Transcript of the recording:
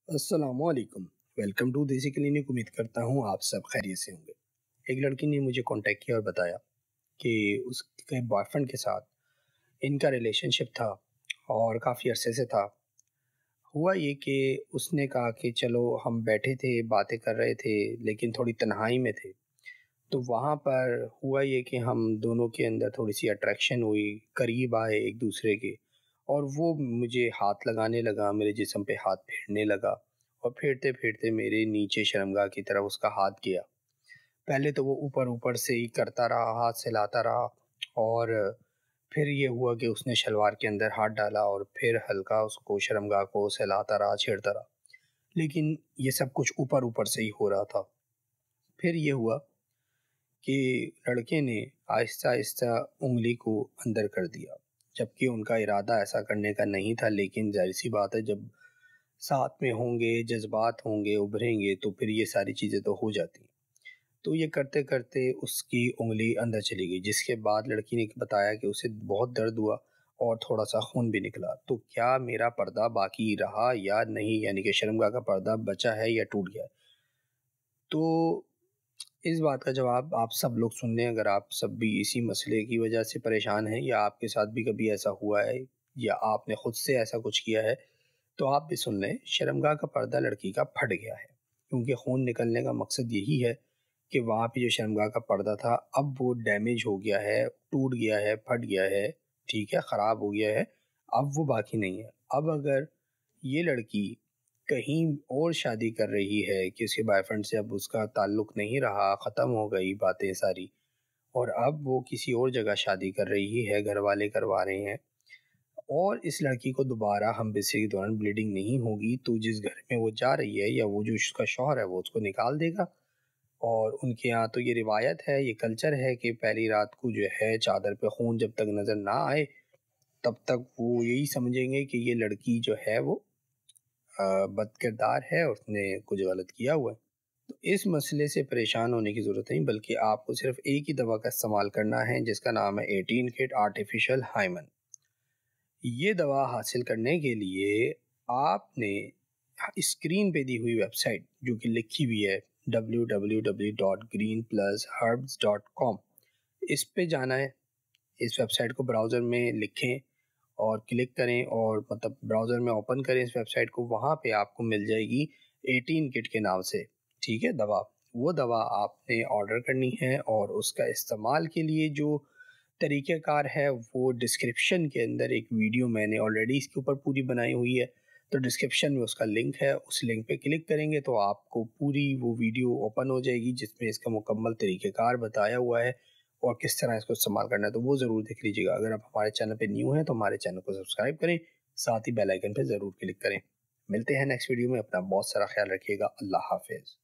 السلام علیکم، welcome to دیسی کلینک۔ امید کرتا ہوں آپ سب خیریت سے ہوں گے۔ ایک لڑکی نے مجھے کانٹیکٹ کیا اور بتایا کہ اس کے بوائے فرینڈ کے ساتھ ان کا ریلیشن شپ تھا اور کافی عرصے سے تھا۔ ہوا یہ کہ اس نے کہا کہ چلو ہم بیٹھے تھے، باتیں کر رہے تھے لیکن تھوڑی تنہائی میں تھے، تو وہاں پر ہوا یہ کہ ہم دونوں کے اندر تھوڑی سی اٹریکشن ہوئی، قریب آئے ایک دوسرے کے، اور وہ مجھے ہاتھ لگانے لگا، میرے جسم پہ ہاتھ پھیرنے لگا اور پھیرتے پھیرتے میرے نیچے شرمگاہ کی طرف اس کا ہاتھ گیا۔ پہلے تو وہ اوپر اوپر سے ہی کرتا رہا، ہاتھ سلاتا رہا، اور پھر یہ ہوا کہ اس نے شلوار کے اندر ہاتھ ڈالا اور پھر ہلکا اس کو شرمگاہ کو سلاتا رہا، چھیڑتا رہا، لیکن یہ سب کچھ اوپر اوپر سے ہی ہو رہا تھا۔ پھر یہ ہوا کہ لڑکے نے آہستہ آہستہ انگلی کو اندر کر دیا، جبکہ ان کا ارادہ ایسا کرنے کا نہیں تھا، لیکن ظاہر سی بات ہے جب ساتھ میں ہوں گے، جذبات ہوں گے، ابھریں گے، تو پھر یہ ساری چیزیں تو ہو جاتی ہیں۔ تو یہ کرتے کرتے اس کی انگلی اندر چلی گئی، جس کے بعد لڑکی نے بتایا کہ اسے بہت درد ہوا اور تھوڑا سا خون بھی نکلا۔ تو کیا میرا پردہ باقی رہا یا نہیں، یعنی کہ شرمگاہ کا پردہ بچا ہے یا ٹوٹ گیا ہے؟ تو اس بات کا جواب آپ سب لوگ سن لیں، اگر آپ سب بھی اسی مسئلے کی وجہ سے پریشان ہیں یا آپ کے ساتھ بھی کبھی ایسا ہوا ہے یا آپ نے خود سے ایسا کچھ کیا ہے تو آپ بھی سن لیں۔ شرمگاہ کا پردہ لڑکی کا پھٹ گیا ہے، کیونکہ خون نکلنے کا مقصد یہی ہے کہ وہاں پہ جو شرمگاہ کا پردہ تھا اب وہ ڈیمیج ہو گیا ہے، ٹوٹ گیا ہے، پھٹ گیا ہے، ٹھیک ہے، خراب ہو گیا ہے، اب وہ باقی نہیں ہے۔ اب اگر یہ لڑکی کہیں اور شادی کر رہی ہے کہ اس کے بوائے فرینڈ سے اب اس کا تعلق نہیں رہا، ختم ہو گئی باتیں ساری، اور اب وہ کسی اور جگہ شادی کر رہی ہے، گھر والے کروا رہے ہیں، اور اس لڑکی کو دوبارہ ہم بستری کے دوران بلیڈنگ نہیں ہوگی، تو جس گھر میں وہ جا رہی ہے یا وہ جو اس کا شوہر ہے وہ اس کو نکال دے گا۔ اور ان کے ہاں تو یہ روایت ہے، یہ کلچر ہے کہ پہلی رات کو جو ہے چادر پہ خون جب تک نظر نہ آئے تب تک وہ یہی سمجھیں گے کہ یہ لڑکی جو ہے وہ بد کردار ہے، اور اس نے کچھ غلط کیا ہوا ہے۔ تو اس مسئلے سے پریشان ہونے کی ضرورت نہیں، بلکہ آپ کو صرف ایک ہی دوا کا استعمال کرنا ہے جس کا نام ہے 18 کٹ آرٹیفیشل ہائمن۔ یہ دوا حاصل کرنے کے لیے آپ نے اسکرین پہ دی ہوئی ویب سائٹ جو کہ لکھی ہوئی ہے www.greenplusherbs.com، اس پہ جانا ہے۔ اس ویب سائٹ کو براؤزر میں لکھیں اور کلک کریں، اور مطلب براؤزر میں اوپن کریں اس ویب سائٹ کو، وہاں پہ آپ کو مل جائے گی 18 کٹ کے نام سے، ٹھیک ہے، دوا۔ وہ دوا آپ نے آرڈر کرنی ہے، اور اس کا استعمال کے لیے جو طریقہ کار ہے وہ ڈسکرپشن کے اندر ایک ویڈیو میں نے آلریڈی اس کے اوپر پوری بنائی ہوئی ہے، تو ڈسکرپشن میں اس کا لنک ہے، اس لنک پہ کلک کریں گے تو آپ کو پوری وہ ویڈیو اوپن ہو جائے گی جس میں اس کا مکمل طریقہ کار بتایا ہوا ہے اور کس طرح اس کو استعمال کرنا ہے، تو وہ ضرور دیکھ لیجیے گا۔ اگر آپ ہمارے چینل پہ نیو ہیں تو ہمارے چینل کو سبسکرائب کریں، ساتھ ہی بیل آئیکن پہ ضرور کلک کریں۔ ملتے ہیں نیکسٹ ویڈیو میں، اپنا بہت سارا خیال رکھیے گا۔ اللہ حافظ۔